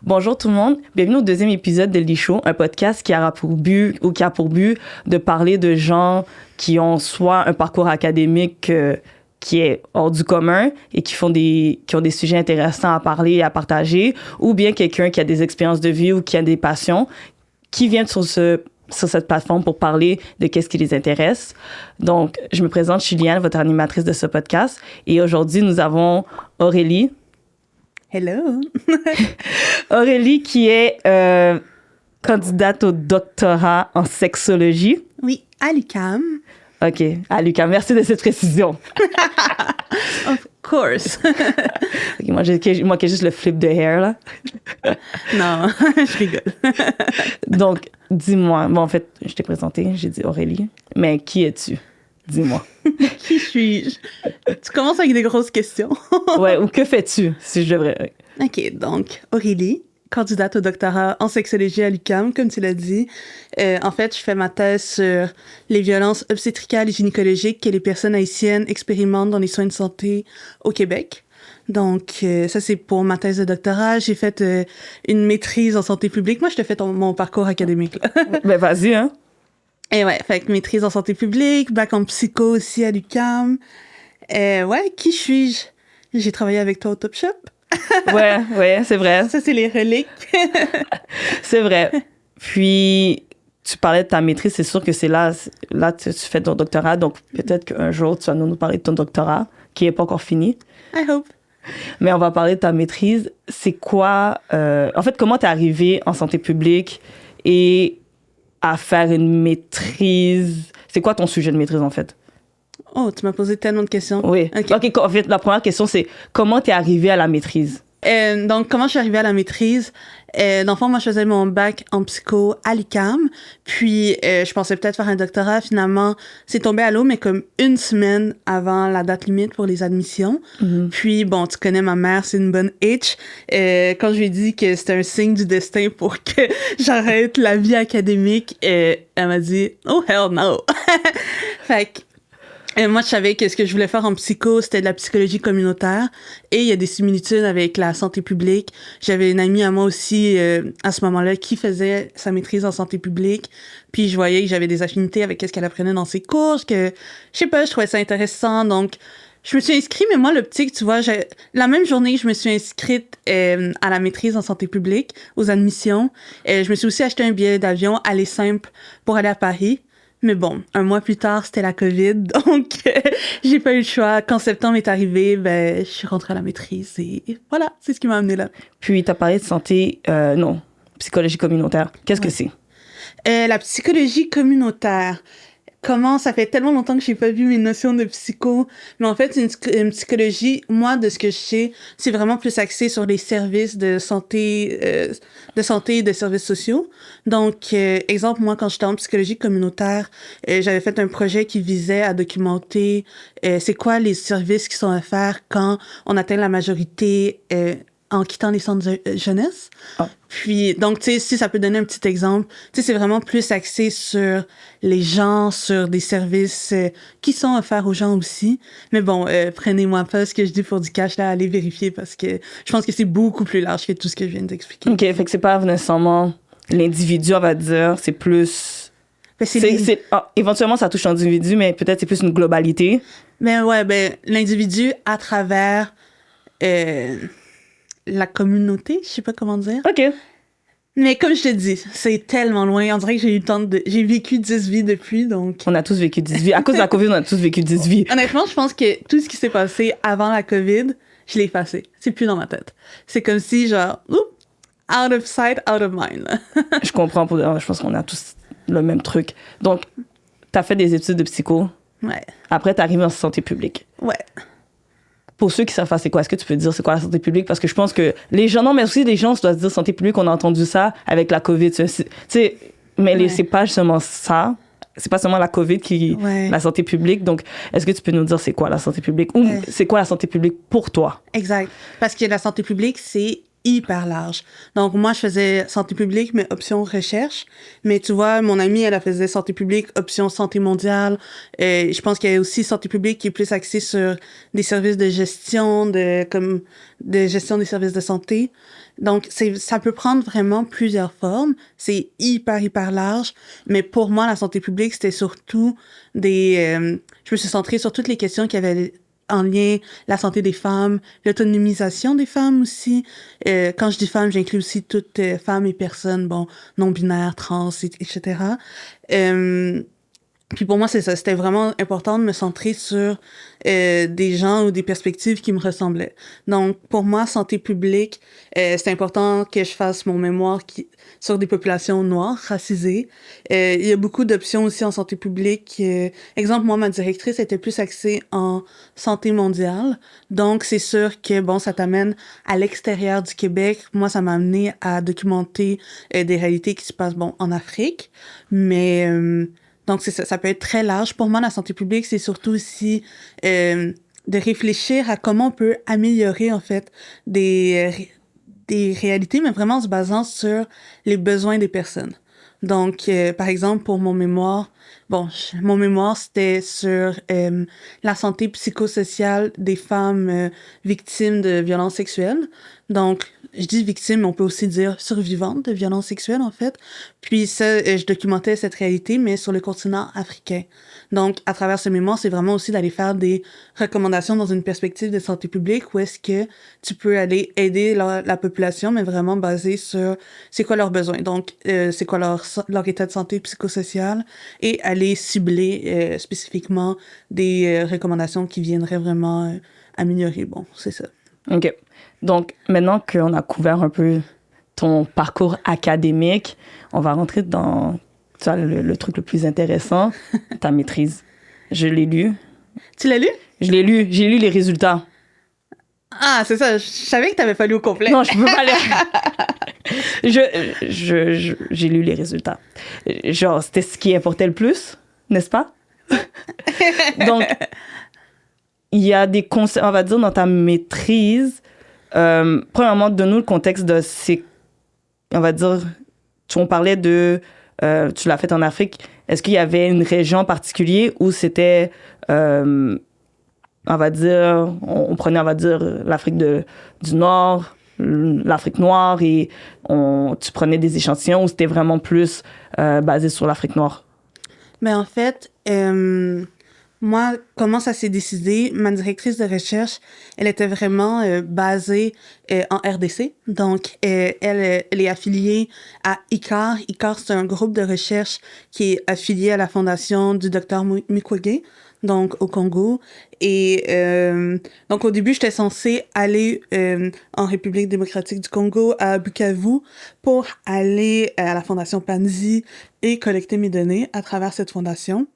Bonjour tout le monde, bienvenue au deuxième épisode de l'e-show, un podcast qui a pour but de parler de gens qui ont soit un parcours académique qui est hors du commun et qui ont des sujets intéressants à parler et à partager, ou bien quelqu'un qui a des expériences de vie ou qui a des passions, qui viennent sur cette plateforme pour parler de qu'est-ce qui les intéresse. Donc, je me présente, je suis Liane, votre animatrice de ce podcast, et aujourd'hui, nous avons Aurélie. Hello! Aurélie qui est candidate au doctorat en sexologie. Oui, à l'UQAM. OK, à l'UQAM. Merci de cette précision. Of course. Okay, moi, qui ai juste le flip de hair, là. Non, je rigole. Donc, dis-moi. Bon, en fait, je t'ai présenté, j'ai dit Aurélie. Mais qui es-tu? Dis-moi. Qui suis-je? Tu commences avec des grosses questions. Ouais, ou que fais-tu, si je devrais... OK, donc, Aurélie, candidate au doctorat en sexologie à l'UQAM, comme tu l'as dit. En fait, je fais ma thèse sur les violences obstétricales et gynécologiques que les personnes haïtiennes expérimentent dans les soins de santé au Québec. Donc, ça, c'est pour ma thèse de doctorat. J'ai fait une maîtrise en santé publique. Moi, je te fais mon parcours académique, là. Ben, vas-y, hein. Et ouais, fait que maîtrise en santé publique, bac en psycho aussi à l'UQAM. Ouais, qui suis-je? J'ai travaillé avec toi au Top Shop. Ouais, c'est vrai. Ça, c'est les reliques. C'est vrai. Puis, tu parlais de ta maîtrise, c'est sûr que c'est là tu fais ton doctorat, donc peut-être qu'un jour, tu vas nous parler de ton doctorat, qui n'est pas encore fini. I hope. Mais on va parler de ta maîtrise. C'est quoi... en fait, comment t'es arrivée en santé publique et à faire une maîtrise? C'est quoi ton sujet de maîtrise, en fait? Oh, tu m'as posé tellement de questions. Oui. OK, en fait, la première question, c'est comment t'es arrivée à la maîtrise? Donc, comment je suis arrivée à la maîtrise? Dans le fond, moi, je faisais mon bac en psycho à l'UQAM. Puis, je pensais peut-être faire un doctorat. Finalement, c'est tombé à l'eau, mais comme une semaine avant la date limite pour les admissions. Mm-hmm. Puis, bon, tu connais ma mère, c'est une bonne H. Quand je lui ai dit que c'était un signe du destin pour que j'arrête la vie académique, elle m'a dit « Oh, hell no! » Fait que moi, je savais que ce que je voulais faire en psycho, c'était de la psychologie communautaire. Et il y a des similitudes avec la santé publique. J'avais une amie à moi aussi, à ce moment-là, qui faisait sa maîtrise en santé publique. Puis je voyais que j'avais des affinités avec ce qu'elle apprenait dans ses cours, que, je sais pas, je trouvais ça intéressant. Donc, je me suis inscrite, mais moi, l'optique, tu vois, la même journée que je me suis inscrite à la maîtrise en santé publique, aux admissions, je me suis aussi acheté un billet d'avion, aller simple, pour aller à Paris. Mais bon, un mois plus tard, c'était la COVID, donc j'ai pas eu le choix. Quand septembre est arrivé, ben, je suis rentrée à la maîtrise et voilà, c'est ce qui m'a amenée là. Puis, t'as parlé de psychologie communautaire. Qu'est-ce que c'est? La psychologie communautaire. Comment, ça fait tellement longtemps que j'ai pas vu mes notions de psycho, mais en fait, une psychologie, moi, de ce que je sais, c'est vraiment plus axé sur les services de santé et de services sociaux. Donc, exemple, moi, quand j'étais en psychologie communautaire, j'avais fait un projet qui visait à documenter c'est quoi les services qui sont offerts quand on atteint la majorité en quittant les centres de jeunesse. Oh. Puis, donc, tu sais, si ça peut donner un petit exemple, tu sais, c'est vraiment plus axé sur les gens, sur des services qui sont offerts aux gens aussi. Mais bon, prenez-moi pas ce que je dis pour du cash, là, allez vérifier parce que je pense que c'est beaucoup plus large que tout ce que je viens d'expliquer. OK, fait que c'est pas nécessairement l'individu, on va dire, c'est plus... éventuellement, ça touche l'individu, mais peut-être c'est plus une globalité. Ben ouais, l'individu à travers... la communauté, je sais pas comment dire. OK. Mais comme je te dis, c'est tellement loin. On dirait que j'ai vécu 10 vies depuis, donc... On a tous vécu 10 vies. À cause de la COVID, on a tous vécu 10 vies. Honnêtement, je pense que tout ce qui s'est passé avant la COVID, je l'ai effacé. C'est plus dans ma tête. C'est comme si, genre, out of sight, out of mind. Je comprends. Je pense qu'on a tous le même truc. Donc, t'as fait des études de psycho. Ouais. Après, t'es arrivé en santé publique. Ouais. Pour ceux qui savent pas c'est quoi, est-ce que tu peux dire c'est quoi la santé publique? Parce que je pense que les gens, non, mais aussi les gens doivent se dire santé publique, on a entendu ça avec la COVID. Tu sais, mais c'est pas seulement ça. C'est pas seulement la COVID qui la santé publique. Donc, est-ce que tu peux nous dire c'est quoi la santé publique? Ou c'est quoi la santé publique pour toi? Exact. Parce que la santé publique, c'est hyper large. Donc, moi, je faisais santé publique, mais option recherche. Mais tu vois, mon amie, elle faisait santé publique, option santé mondiale. Je pense qu'il y a aussi santé publique qui est plus axée sur des services de gestion, de gestion des services de santé. Donc, ça peut prendre vraiment plusieurs formes. C'est hyper large. Mais pour moi, la santé publique, c'était surtout je me suis centrée sur toutes les questions qui avaient en lien la santé des femmes, l'autonomisation des femmes aussi. Quand je dis femmes, j'inclus aussi toutes femmes et personnes, bon, non-binaires, trans, etc. Puis pour moi, c'est ça. C'était vraiment important de me centrer sur des gens ou des perspectives qui me ressemblaient. Donc, pour moi, santé publique, c'est important que je fasse mon mémoire sur des populations noires, racisées. Il y a beaucoup d'options aussi en santé publique. Exemple, moi, ma directrice était plus axée en santé mondiale. Donc, c'est sûr que, bon, ça t'amène à l'extérieur du Québec. Moi, ça m'a amené à documenter des réalités qui se passent, bon, en Afrique. Mais... donc, c'est ça, ça peut être très large. Pour moi, la santé publique, c'est surtout aussi de réfléchir à comment on peut améliorer, en fait, des réalités, mais vraiment en se basant sur les besoins des personnes. Donc, par exemple, pour mon mémoire, mon mémoire, c'était sur la santé psychosociale des femmes victimes de violences sexuelles. Donc, je dis victime, mais on peut aussi dire survivante de violences sexuelles, en fait. Puis ça, je documentais cette réalité, mais sur le continent africain. Donc, à travers ce mémoire, c'est vraiment aussi d'aller faire des recommandations dans une perspective de santé publique où est-ce que tu peux aller aider la population, mais vraiment basé sur c'est quoi leurs besoins. Donc, c'est quoi leur état de santé psychosocial et aller cibler spécifiquement des recommandations qui viendraient vraiment améliorer. Bon, c'est ça. OK. Donc, maintenant qu'on a couvert un peu ton parcours académique, on va rentrer dans le truc le plus intéressant, ta maîtrise. Je l'ai lu. Tu l'as lu? Je l'ai lu. J'ai lu les résultats. Ah, c'est ça. Je savais que tu n'avais pas lu au complet. Non, je peux pas lire. J'ai lu les résultats. Genre, c'était ce qui importait le plus, n'est-ce pas? Donc, il y a des concepts, on va dire, dans ta maîtrise. Premièrement, donne-nous le contexte de on va dire, on parlait de, tu l'as fait en Afrique. Est-ce qu'il y avait une région en particulier où c'était, on va dire, on prenait, on va dire, l'Afrique du Nord, l'Afrique noire, et tu prenais des échantillons où c'était vraiment plus basé sur l'Afrique noire? Mais en fait, moi, comment ça s'est décidé? Ma directrice de recherche, elle était vraiment basée en RDC. Donc, elle est affiliée à ICAR. ICAR, c'est un groupe de recherche qui est affilié à la fondation du docteur Mukwege, donc au Congo. Et donc, au début, j'étais censée aller en République démocratique du Congo, à Bukavu, pour aller à la fondation Panzi et collecter mes données à travers cette fondation.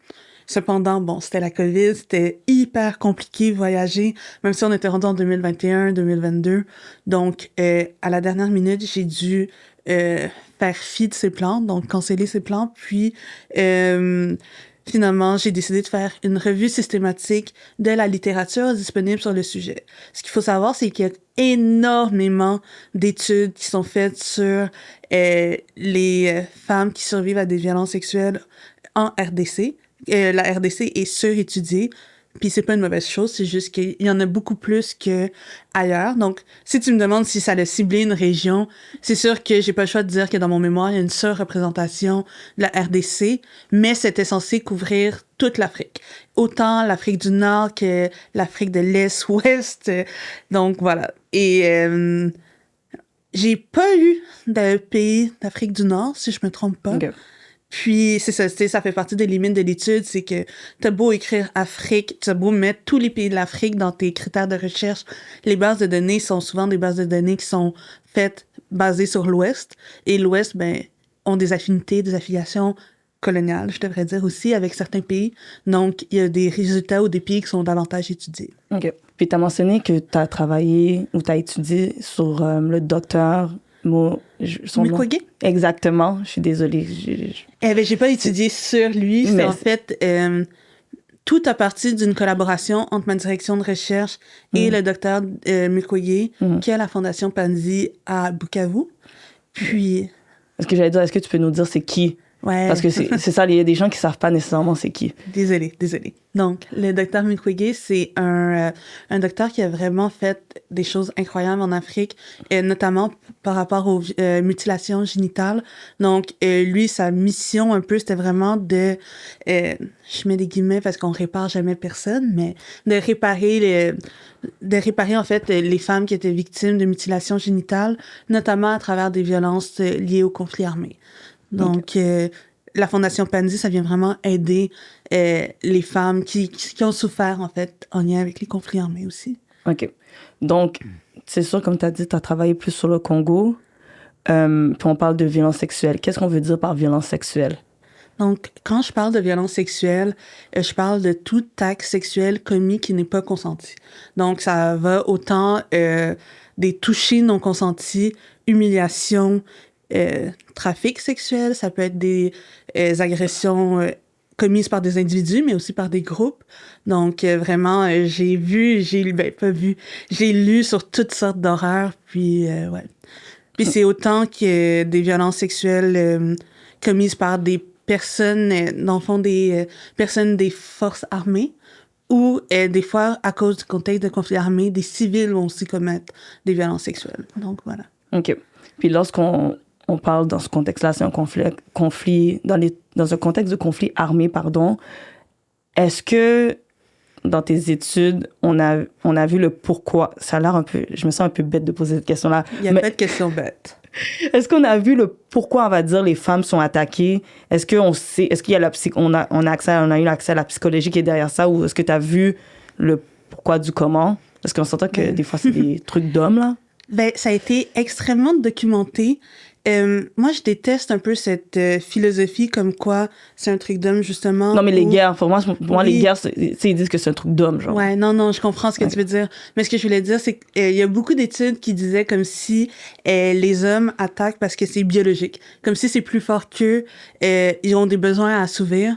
Cependant, bon, c'était la COVID, c'était hyper compliqué de voyager, même si on était rendu en 2021, 2022. Donc, à la dernière minute, j'ai dû faire fi de ces plans, donc canceller ces plans. Puis, finalement, j'ai décidé de faire une revue systématique de la littérature disponible sur le sujet. Ce qu'il faut savoir, c'est qu'il y a énormément d'études qui sont faites sur les femmes qui survivent à des violences sexuelles en RDC. La RDC est surétudiée, puis c'est pas une mauvaise chose, c'est juste qu'il y en a beaucoup plus qu'ailleurs. Donc, si tu me demandes si ça a ciblé une région, c'est sûr que j'ai pas le choix de dire que dans mon mémoire, il y a une surreprésentation de la RDC, mais c'était censé couvrir toute l'Afrique. Autant l'Afrique du Nord que l'Afrique de l'Est, Ouest. Donc, voilà. Et j'ai pas eu de pays d'Afrique du Nord, si je me trompe pas. Okay. Puis, c'est ça, ça fait partie des limites de l'étude, c'est que t'as beau écrire Afrique, t'as beau mettre tous les pays de l'Afrique dans tes critères de recherche, les bases de données sont souvent des bases de données qui sont faites basées sur l'Ouest, et l'Ouest, ben, ont des affinités, des affiliations coloniales, je devrais dire aussi, avec certains pays. Donc, il y a des résultats ou des pays qui sont davantage étudiés. OK. Puis, t'as mentionné que t'as travaillé ou t'as étudié sur le docteur Mukwege? Exactement. Je suis désolée. Eh ben, j'ai pas étudié sur lui. C'est Mais en fait tout a parti d'une collaboration entre ma direction de recherche et le docteur Mukwege, qui a la Fondation Panzi à Bukavu. Puis... Est-ce que j'allais dire, est-ce que tu peux nous dire c'est qui? Ouais. Parce que c'est ça, il y a des gens qui savent pas nécessairement c'est qui. Désolée. Donc, le docteur Mukwege, c'est un docteur qui a vraiment fait des choses incroyables en Afrique, notamment par rapport aux mutilations génitales. Donc, lui, sa mission un peu, c'était vraiment de, je mets des guillemets parce qu'on répare jamais personne, mais de réparer en fait les femmes qui étaient victimes de mutilations génitales, notamment à travers des violences liées au conflit armé. Donc, la Fondation Panzi, ça vient vraiment aider les femmes qui ont souffert, en fait, en lien avec les conflits armés aussi. OK. Donc, c'est sûr, comme tu as dit, tu as travaillé plus sur le Congo, puis on parle de violence sexuelle. Qu'est-ce qu'on veut dire par violence sexuelle? Donc, quand je parle de violence sexuelle, je parle de tout acte sexuel commis qui n'est pas consenti. Donc, ça va autant des touchés non consentis, humiliation, trafic sexuel, ça peut être des agressions commises par des individus, mais aussi par des groupes. Donc, vraiment, j'ai lu sur toutes sortes d'horreurs, puis ouais. Puis c'est autant que des violences sexuelles commises par des personnes, dans le fond, des personnes des forces armées, ou des fois, à cause du contexte de conflit armé, des civils vont aussi commettre des violences sexuelles. Donc, voilà. OK. Puis lorsqu'on parle dans ce contexte-là, c'est un conflit dans un contexte de conflit armé, pardon. Est-ce que dans tes études, on a vu le pourquoi? Ça a l'air un peu... Je me sens un peu bête de poser cette question-là. Il n'y a pas de question bête. Est-ce qu'on a vu le pourquoi, on va dire, les femmes sont attaquées? Est-ce qu'on sait... Est-ce qu'il y a on a eu l'accès à la psychologie qui est derrière ça? Ou est-ce que tu as vu le pourquoi du comment? Parce qu'on s'entend que des fois, c'est des trucs d'hommes, là. Ben, ça a été extrêmement documenté. Moi, je déteste un peu cette philosophie comme quoi c'est un truc d'homme, justement. Non, mais les guerres, pour moi, les guerres, ils disent que c'est un truc d'homme, genre. Ouais, non, je comprends ce que tu veux dire. Mais ce que je voulais dire, c'est qu'il y a beaucoup d'études qui disaient comme si les hommes attaquent parce que c'est biologique. Comme si c'est plus fort qu'eux, ils ont des besoins à assouvir.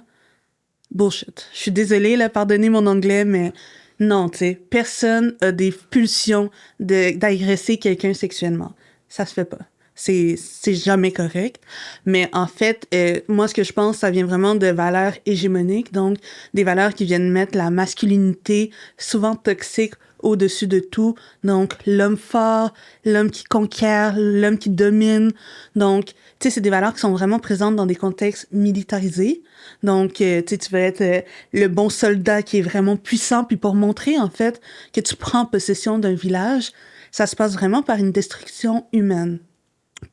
Bullshit. Je suis désolée, là, pardonnez mon anglais, mais non, tu sais, personne a des pulsions d'agresser quelqu'un sexuellement. Ça se fait pas. C'est jamais correct. Mais en fait, moi, ce que je pense, ça vient vraiment de valeurs hégémoniques, donc des valeurs qui viennent mettre la masculinité, souvent toxique, au-dessus de tout. Donc, l'homme fort, l'homme qui conquiert, l'homme qui domine. Donc, tu sais, c'est des valeurs qui sont vraiment présentes dans des contextes militarisés. Donc, tu sais, tu vas être le bon soldat qui est vraiment puissant. Puis pour montrer, en fait, que tu prends possession d'un village, ça se passe vraiment par une destruction humaine.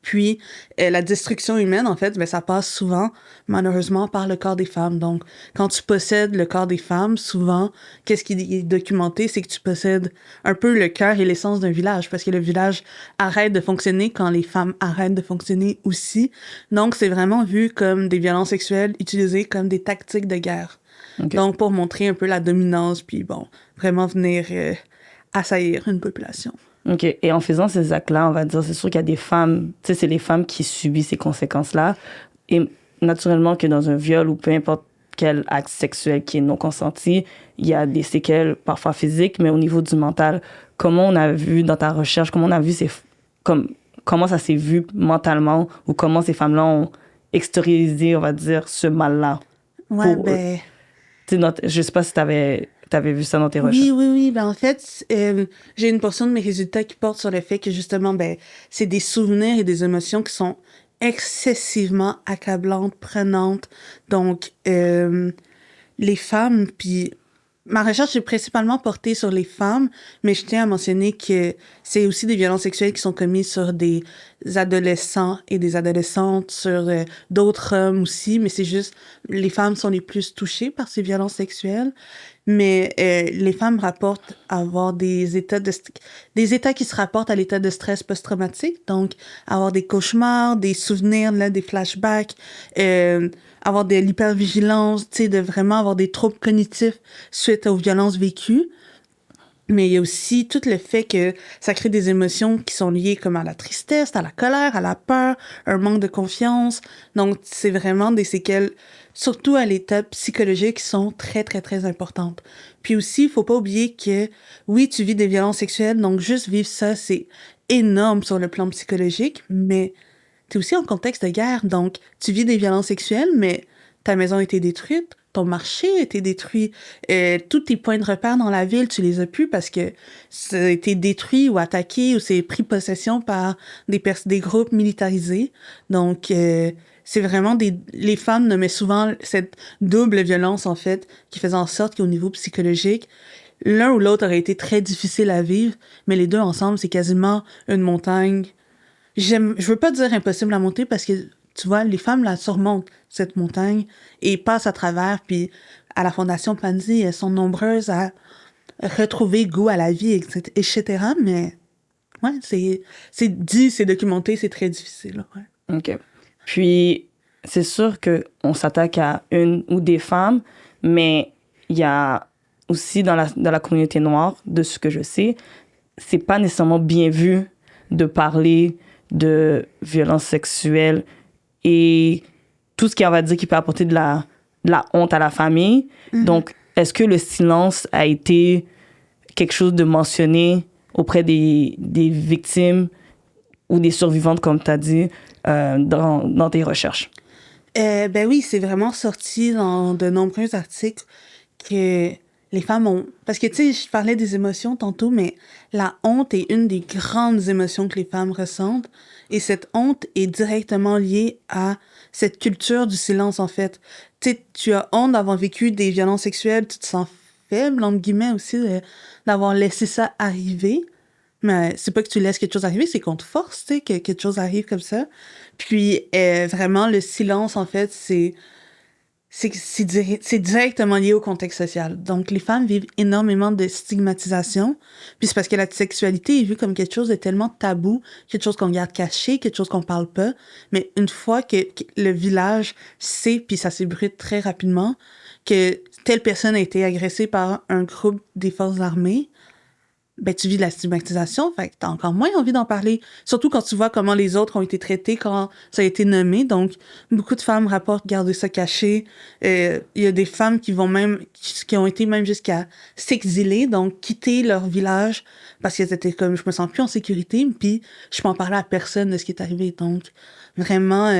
Puis, la destruction humaine, en fait, ben, ça passe souvent, malheureusement, par le corps des femmes. Donc, quand tu possèdes le corps des femmes, souvent, qu'est-ce qui est documenté, c'est que tu possèdes un peu le cœur et l'essence d'un village, parce que le village arrête de fonctionner quand les femmes arrêtent de fonctionner aussi. Donc, c'est vraiment vu comme des violences sexuelles utilisées comme des tactiques de guerre. Okay. Donc, pour montrer un peu la dominance, puis bon, vraiment venir assaillir une population. OK. Et en faisant ces actes-là, on va dire, c'est sûr qu'il y a des femmes, tu sais, c'est les femmes qui subissent ces conséquences-là. Et naturellement que dans un viol ou peu importe quel acte sexuel qui est non consenti, il y a des séquelles parfois physiques, mais au niveau du mental, comment on a vu dans ta recherche, comment on a vu comment ça s'est vu mentalement ou comment ces femmes-là ont extériorisé, on va dire, ce mal-là? Ouais, ben... Je sais pas si t'avais vu ça dans tes recherches. Oui. Ben, en fait, j'ai une portion de mes résultats qui porte sur le fait que, justement, ben, c'est des souvenirs et des émotions qui sont excessivement accablantes, prenantes. Donc, les femmes, puis ma recherche est principalement portée sur les femmes, mais je tiens à mentionner que c'est aussi des violences sexuelles qui sont commises sur des adolescents et des adolescentes, sur d'autres hommes aussi, mais c'est juste, les femmes sont les plus touchées par ces violences sexuelles. Mais les femmes rapportent avoir des états qui se rapportent à l'état de stress post-traumatique, donc avoir des cauchemars, des souvenirs, là, des flashbacks, avoir de l'hypervigilance, tu sais, de vraiment avoir des troubles cognitifs suite aux violences vécues. Mais il y a aussi tout le fait que ça crée des émotions qui sont liées comme à la tristesse, à la colère, à la peur, un manque de confiance. Donc, c'est vraiment des séquelles surtout à l'étape psychologique, sont très, très, très importantes. Puis aussi, il faut pas oublier que, oui, tu vis des violences sexuelles, donc juste vivre ça, c'est énorme sur le plan psychologique, mais t'es aussi en contexte de guerre, donc tu vis des violences sexuelles, mais ta maison a été détruite, ton marché a été détruit, tous tes points de repère dans la ville, tu les as plus parce que ça a été détruit ou attaqué ou c'est pris possession par des groupes militarisés. Donc, c'est vraiment les femmes nommaient souvent cette double violence, en fait, qui faisait en sorte qu'au niveau psychologique, l'un ou l'autre aurait été très difficile à vivre, mais les deux ensemble, c'est quasiment une montagne. Je veux pas dire impossible à monter parce que, tu vois, les femmes la surmontent, cette montagne, et passent à travers, puis à la Fondation Pansy, elles sont nombreuses à retrouver goût à la vie, etc. Mais, ouais, c'est dit, c'est documenté, c'est très difficile, ouais. OK. Puis, c'est sûr qu'on s'attaque à une ou des femmes, mais il y a aussi dans la communauté noire, de ce que je sais, c'est pas nécessairement bien vu de parler de violence sexuelle et tout ce qui, on va dire, qui peut apporter de la honte à la famille. Mm-hmm. Donc, est-ce que le silence a été quelque chose de mentionné auprès des victimes ou des survivantes, comme tu as dit, dans tes recherches? Ben oui, c'est vraiment sorti dans de nombreux articles que les femmes ont... Parce que, tu sais, je parlais des émotions tantôt, mais la honte est une des grandes émotions que les femmes ressentent. Et cette honte est directement liée à cette culture du silence, en fait. Tu sais, tu as honte d'avoir vécu des violences sexuelles, tu te sens faible, entre guillemets, aussi, d'avoir laissé ça arriver. Mais c'est pas que tu laisses quelque chose arriver, c'est qu'on te force, tu sais, que quelque chose arrive comme ça. Puis, vraiment, le silence, en fait, c'est directement lié au contexte social. Donc, les femmes vivent énormément de stigmatisation. Puis c'est parce que la sexualité est vue comme quelque chose de tellement tabou, quelque chose qu'on garde caché, quelque chose qu'on parle pas. Mais une fois que le village sait, puis ça s'ébruite très rapidement, que telle personne a été agressée par un groupe des forces armées, ben tu vis de la stigmatisation, fait que t'as encore moins envie d'en parler. Surtout quand tu vois comment les autres ont été traités quand ça a été nommé. Donc, beaucoup de femmes rapportent garder ça caché. Il y a des femmes qui ont été même jusqu'à s'exiler, donc quitter leur village parce qu'elles étaient comme, je me sens plus en sécurité, puis je peux en parler à personne de ce qui est arrivé. Donc, vraiment,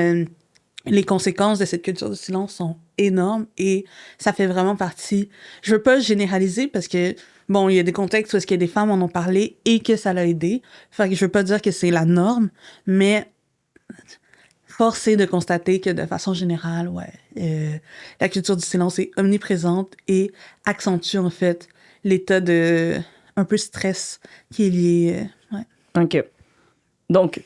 les conséquences de cette culture du silence sont énormes et ça fait vraiment partie... Je veux pas généraliser parce que, bon, il y a des contextes où est-ce que des femmes en ont parlé et que ça l'a aidé. Fait que je veux pas dire que c'est la norme, mais force est de constater que de façon générale, la culture du silence est omniprésente et accentue, en fait, l'état de un peu stress qui est lié... OK. Donc,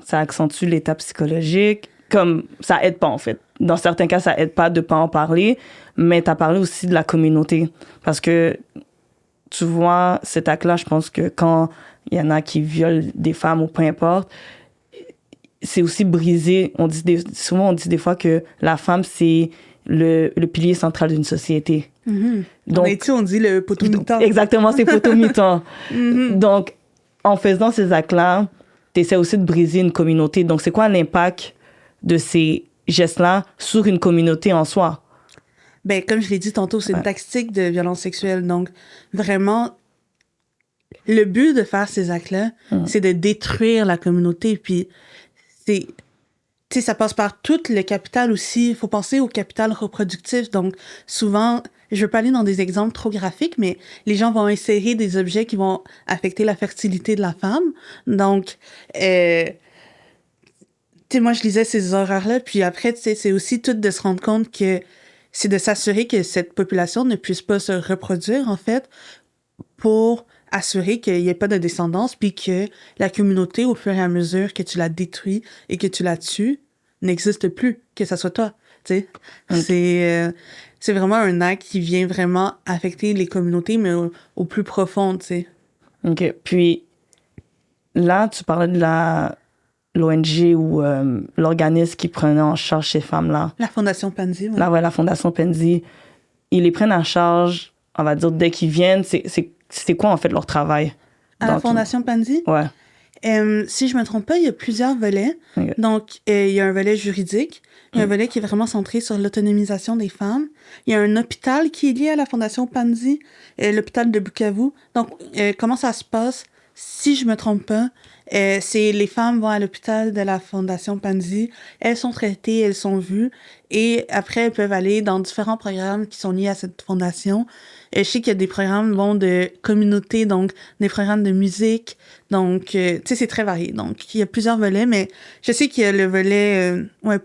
ça accentue l'état psychologique. Comme ça aide pas, en fait. Dans certains cas, ça aide pas de pas en parler, mais tu as parlé aussi de la communauté. Parce que, tu vois, cet acte-là, je pense que quand il y en a qui violent des femmes ou peu importe, c'est aussi brisé. Souvent, on dit des fois que la femme, c'est le pilier central d'une société. Mm-hmm. Donc, on dit le poteau mitant. Exactement, c'est poteau mitant. Mm-hmm. Donc, en faisant ces actes-là, tu essaies aussi de briser une communauté. Donc, c'est quoi l'impact de ces gestes-là sur une communauté en soi? Ben, comme je l'ai dit tantôt, c'est une tactique de violence sexuelle. Donc, vraiment, le but de faire ces actes-là, c'est de détruire la communauté. Puis, tu sais, ça passe par tout le capital aussi. Il faut penser au capital reproductif. Donc, souvent, je veux pas aller dans des exemples trop graphiques, mais les gens vont insérer des objets qui vont affecter la fertilité de la femme. Donc, tu sais, moi, je lisais ces horreurs-là, puis après, tu sais, c'est aussi tout de se rendre compte que c'est de s'assurer que cette population ne puisse pas se reproduire, en fait, pour assurer qu'il n'y ait pas de descendance, puis que la communauté, au fur et à mesure que tu la détruis et que tu la tues, n'existe plus, que ça soit toi, tu sais. Okay. C'est vraiment un acte qui vient vraiment affecter les communautés, mais au plus profond, tu sais. OK. Puis, là, tu parlais de l'ONG ou l'organisme qui prenait en charge ces femmes-là. La Fondation Pansy, oui. La Fondation Pansy. Ils les prennent en charge, on va dire, dès qu'ils viennent. C'est quoi, en fait, leur travail? À la Fondation Pansy? Ouais. Si je me trompe pas, il y a plusieurs volets. Ok. Donc, il y a un volet juridique. Il y a un volet qui est vraiment centré sur l'autonomisation des femmes. Il y a un hôpital qui est lié à la Fondation Panzi, l'hôpital de Bukavu. Donc, comment ça se passe? Si je me trompe pas, c'est les femmes vont à l'hôpital de la Fondation Panzi, elles sont traitées, elles sont vues, et après, elles peuvent aller dans différents programmes qui sont liés à cette fondation. Je sais qu'il y a des programmes de communauté, donc des programmes de musique, donc, tu sais, c'est très varié. Donc, il y a plusieurs volets, mais je sais qu'il y a le volet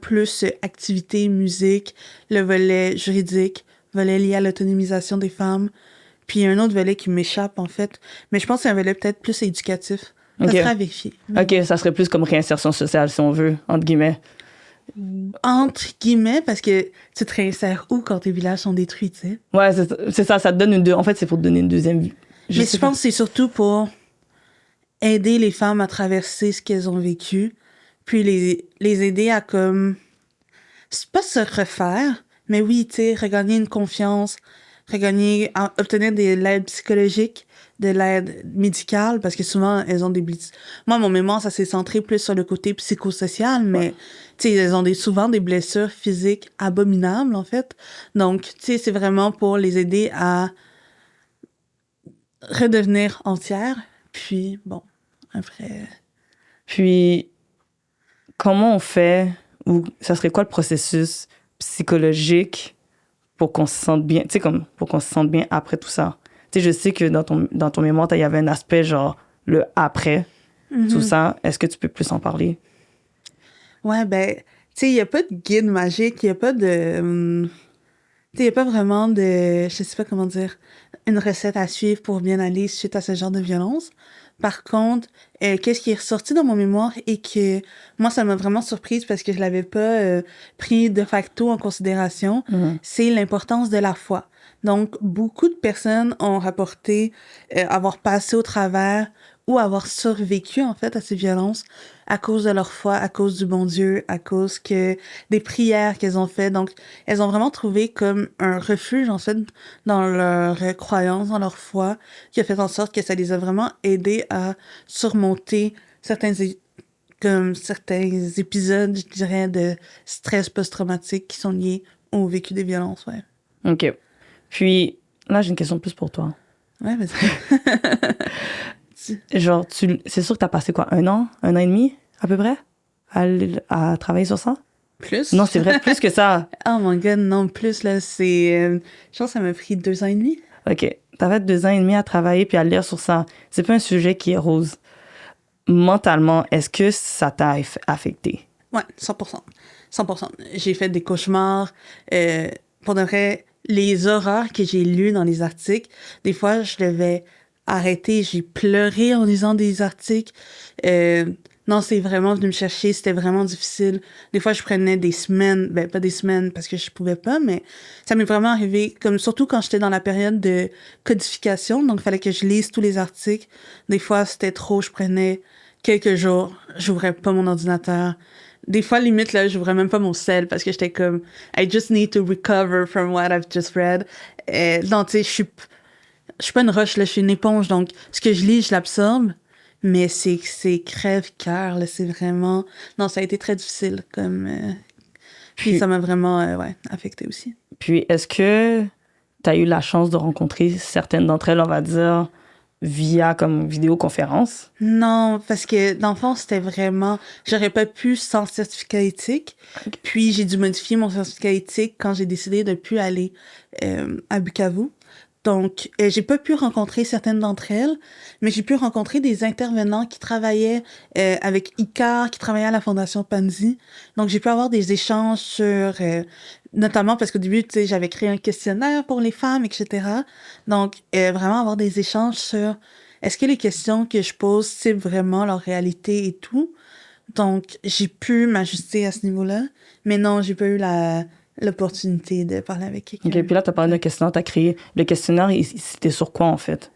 plus activité, musique, le volet juridique, volet lié à l'autonomisation des femmes, puis il y a un autre volet qui m'échappe, en fait. Mais je pense que c'est un volet peut-être plus éducatif. Ça Ok. serait à vérifier. OK, ça serait plus comme réinsertion sociale, si on veut, entre guillemets. Entre guillemets, parce que tu te réinsères où quand tes villages sont détruits, tu sais? Ouais, c'est ça, ça te donne en fait, c'est pour te donner une deuxième vie. Mais je pense que c'est surtout pour aider les femmes à traverser ce qu'elles ont vécu, puis les aider à comme... C'est pas se refaire, mais oui, tu sais, regagner une confiance, obtenir de l'aide psychologique, de l'aide médicale, parce que souvent, elles ont des blessures. Moi, mon mémoire, ça s'est centré plus sur le côté psychosocial, mais, tu sais, elles ont souvent des blessures physiques abominables, en fait. Donc, tu sais, c'est vraiment pour les aider à redevenir entières. Puis, bon, après... Puis, comment on fait, ou ça serait quoi le processus psychologique pour qu'on se sente bien, tu sais, comme pour qu'on se sente bien après tout ça? Tu sais, je sais que dans ton mémoire, il y avait un aspect genre le après, tout ça. Est-ce que tu peux plus en parler? Ouais, ben, tu sais, il n'y a pas de guide magique, il n'y a pas de... tu sais, il n'y a pas vraiment de... Je sais pas comment dire, une recette à suivre pour bien aller suite à ce genre de violence. Par contre, qu'est-ce qui est ressorti dans mon mémoire et que moi, ça m'a vraiment surprise parce que je l'avais pas pris de facto en considération, c'est l'importance de la foi. Donc, beaucoup de personnes ont rapporté avoir passé au travers ou avoir survécu, en fait, à ces violences à cause de leur foi, à cause du bon Dieu, à cause que des prières qu'elles ont fait. Donc, elles ont vraiment trouvé comme un refuge, en fait, dans leur croyance, dans leur foi, qui a fait en sorte que ça les a vraiment aidées à surmonter certains épisodes, je dirais, de stress post-traumatique qui sont liés au vécu des violences, ouais. OK. Puis, là, j'ai une question plus pour toi. Ouais, vas-y. Genre, c'est sûr que t'as passé quoi, un an et demi, à peu près, à travailler sur ça? Plus? Non, c'est vrai, plus que ça. Oh my god, non, plus, là, c'est... je pense que ça m'a pris 2 ans et demi. OK. T'as fait 2 ans et demi à travailler puis à lire sur ça. C'est pas un sujet qui est rose. Mentalement, est-ce que ça t'a affecté? Ouais, 100%. 100%. J'ai fait des cauchemars. Pour de vrai, les horreurs que j'ai lues dans les articles, des fois, je devais arrêter. J'ai pleuré en lisant des articles. Non, c'est vraiment venu me chercher. C'était vraiment difficile. Des fois, je prenais des semaines. Ben, pas des semaines parce que je pouvais pas, mais ça m'est vraiment arrivé. Comme surtout quand j'étais dans la période de codification. Donc, il fallait que je lise tous les articles. Des fois, c'était trop. Je prenais quelques jours. J'ouvrais pas mon ordinateur. Des fois, limite, là, j'ouvrais même pas mon cell parce que j'étais comme, I just need to recover from what I've just read. Non, tu sais, je suis pas une roche, là, je suis une éponge. Donc, ce que je lis, je l'absorbe. Mais c'est crève-cœur, là, c'est vraiment... Non, ça a été très difficile, comme... Puis ça m'a vraiment, affecté aussi. Puis, est-ce que t'as eu la chance de rencontrer certaines d'entre elles, on va dire, via comme vidéoconférence? Non, parce que dans le fond, c'était vraiment... J'aurais pas pu sans certificat éthique. Okay. Puis j'ai dû modifier mon certificat éthique quand j'ai décidé de plus aller à Bukavu. Donc, j'ai pas pu rencontrer certaines d'entre elles, mais j'ai pu rencontrer des intervenants qui travaillaient avec ICAR, qui travaillaient à la Fondation Panzi. Donc, j'ai pu avoir des échanges sur... notamment parce qu'au début, tu sais, j'avais créé un questionnaire pour les femmes, etc. Donc, vraiment avoir des échanges sur est-ce que les questions que je pose ciblent vraiment leur réalité et tout. Donc, j'ai pu m'ajuster à ce niveau-là. Mais non, j'ai pas eu l'opportunité de parler avec quelqu'un. OK, puis là, t'as parlé d'un questionnaire, t'as créé... Le questionnaire, c'était sur quoi, en fait?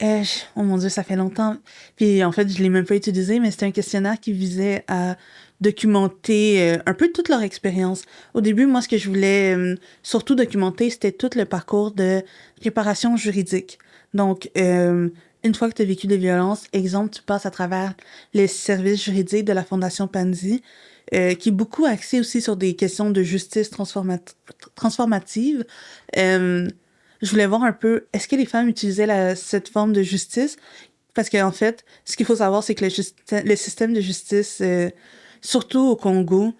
Oh mon Dieu, ça fait longtemps. Puis, en fait, je l'ai même pas utilisé, mais c'était un questionnaire qui visait à documenter un peu toute leur expérience. Au début, moi, ce que je voulais surtout documenter, c'était tout le parcours de réparation juridique. Donc, une une fois que tu as vécu des violences, exemple, tu passes à travers les services juridiques de la Fondation Panzi, qui est beaucoup axé aussi sur des questions de justice transformative. Je voulais voir un peu, est-ce que les femmes utilisaient cette forme de justice? Parce qu'en fait, ce qu'il faut savoir, c'est que le système de justice, surtout au Congo,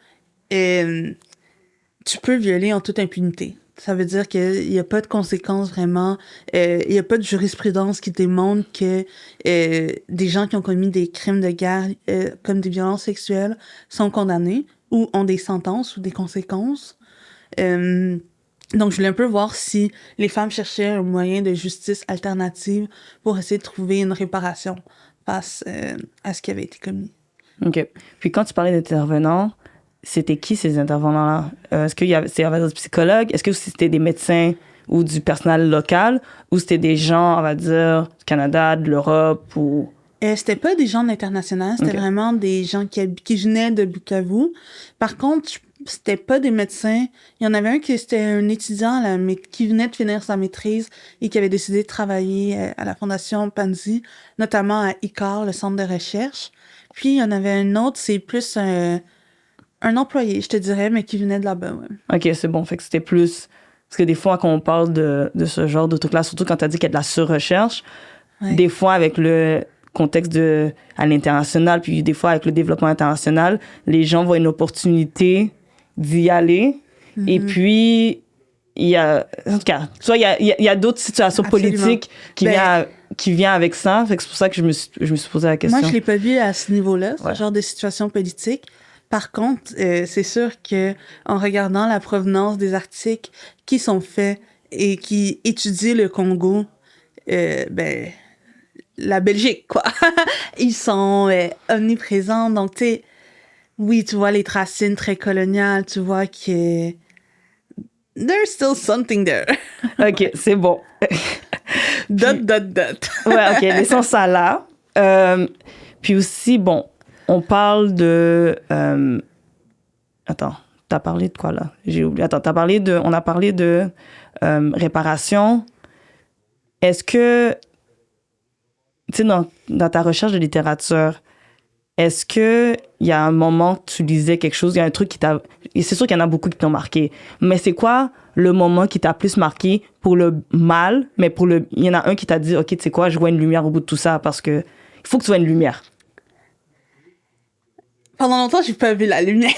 tu peux violer en toute impunité. Ça veut dire qu'il n'y a pas de conséquences vraiment. Il n'y a pas de jurisprudence qui démontre que des gens qui ont commis des crimes de guerre, comme des violences sexuelles, sont condamnés ou ont des sentences ou des conséquences. Donc, je voulais un peu voir si les femmes cherchaient un moyen de justice alternative pour essayer de trouver une réparation face à ce qui avait été commis. OK. Puis quand tu parlais d'intervenants, c'était qui ces intervenants-là? Est-ce qu'il y avait des psychologues? Est-ce que c'était des médecins ou du personnel local? Ou c'était des gens, on va dire, du Canada, de l'Europe ou... C'était pas des gens de l'international, c'était vraiment des gens qui venaient de Bukavu. Par contre, c'était pas des médecins. Il y en avait un c'était un étudiant qui venait de finir sa maîtrise et qui avait décidé de travailler à la Fondation Panzi, notamment à ICAR, le centre de recherche. Puis, il y en avait un autre, c'est plus un employé, je te dirais, mais qui venait de là-bas, ouais. OK, c'est bon. Fait que c'était plus... Parce que des fois, quand on parle de ce genre de truc-là, surtout quand tu as dit qu'il y a de la surrecherche, des fois, avec le contexte à l'international, puis des fois, avec le développement international, les gens voient une opportunité d'y aller. Et puis, il y a... En tout cas, tu vois, il y a d'autres situations politiques qui viennent avec ça. Fait que c'est pour ça que je me suis posé la question. Moi, je l'ai pas vu à ce niveau-là, ce genre de situation politique. Par contre, c'est sûr que en regardant la provenance des articles qui sont faits et qui étudient le Congo, la Belgique, quoi. Ils sont omniprésents. Donc, tu sais, oui, tu vois les racines très coloniales, tu vois que there's still something there. OK, c'est bon. dot. Ouais, OK, laissons ça là. Puis aussi, bon, on parle de... Attends, t'as parlé de quoi, là? J'ai oublié. Attends, on a parlé de réparation. Est-ce que, tu sais, dans ta recherche de littérature, est-ce qu'il y a un moment que tu lisais quelque chose, il y a un truc qui t'a... Et c'est sûr qu'il y en a beaucoup qui t'ont marqué. Mais c'est quoi le moment qui t'a plus marqué pour le mal, mais il y en a un qui t'a dit, OK, tu sais quoi, je vois une lumière au bout de tout ça parce que il faut que tu vois une lumière. Pendant longtemps, j'ai pas vu la lumière.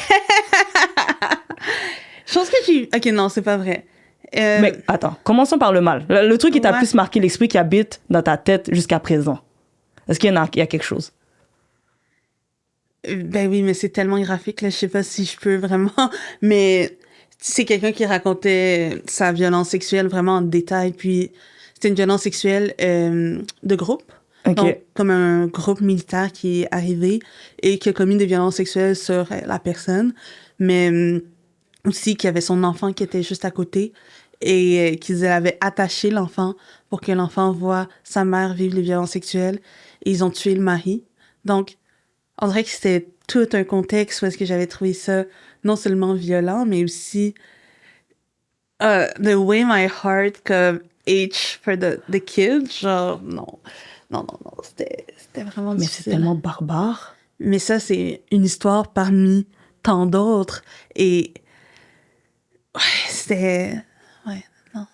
Je pense que OK, non, c'est pas vrai. Mais attends, commençons par le mal. Le truc qui t'a plus marqué, l'esprit qui habite dans ta tête jusqu'à présent. Est-ce qu'il y a quelque chose? Ben oui, mais c'est tellement graphique, là, je sais pas si je peux vraiment. Mais c'est quelqu'un qui racontait sa violence sexuelle vraiment en détail. Puis c'était une violence sexuelle de groupe. Okay. Donc, comme un groupe militaire qui est arrivé et qui a commis des violences sexuelles sur la personne, mais aussi qu'il y avait son enfant qui était juste à côté et qu'ils avaient attaché l'enfant pour que l'enfant voit sa mère vivre les violences sexuelles et ils ont tué le mari. Donc, on dirait que c'était tout un contexte où est-ce que j'avais trouvé ça non seulement violent, mais aussi the way my heart comme ache for the kid, genre non, c'était vraiment difficile. Mais c'est tellement barbare. Mais ça, c'est une histoire parmi tant d'autres. Et ouais, c'était... Ouais, non.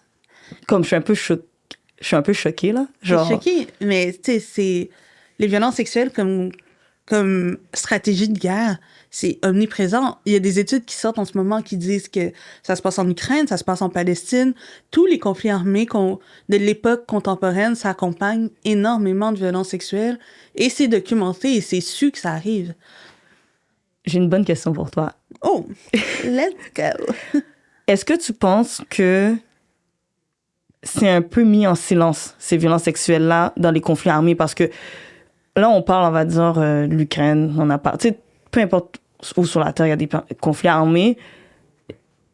Comme je suis un peu choquée, là. Genre... Je suis choquée, mais tu sais, c'est... Les violences sexuelles comme stratégie de guerre, c'est omniprésent. Il y a des études qui sortent en ce moment qui disent que ça se passe en Ukraine, ça se passe en Palestine. Tous les conflits armés de l'époque contemporaine s'accompagnent énormément de violences sexuelles et c'est documenté et c'est su que ça arrive. J'ai une bonne question pour toi. Oh, let's go! Est-ce que tu penses que c'est un peu mis en silence, ces violences sexuelles-là, dans les conflits armés? Parce que là, on parle, on va dire, de l'Ukraine, on a parlé, tu sais, peu importe où sur la Terre, il y a des conflits armés.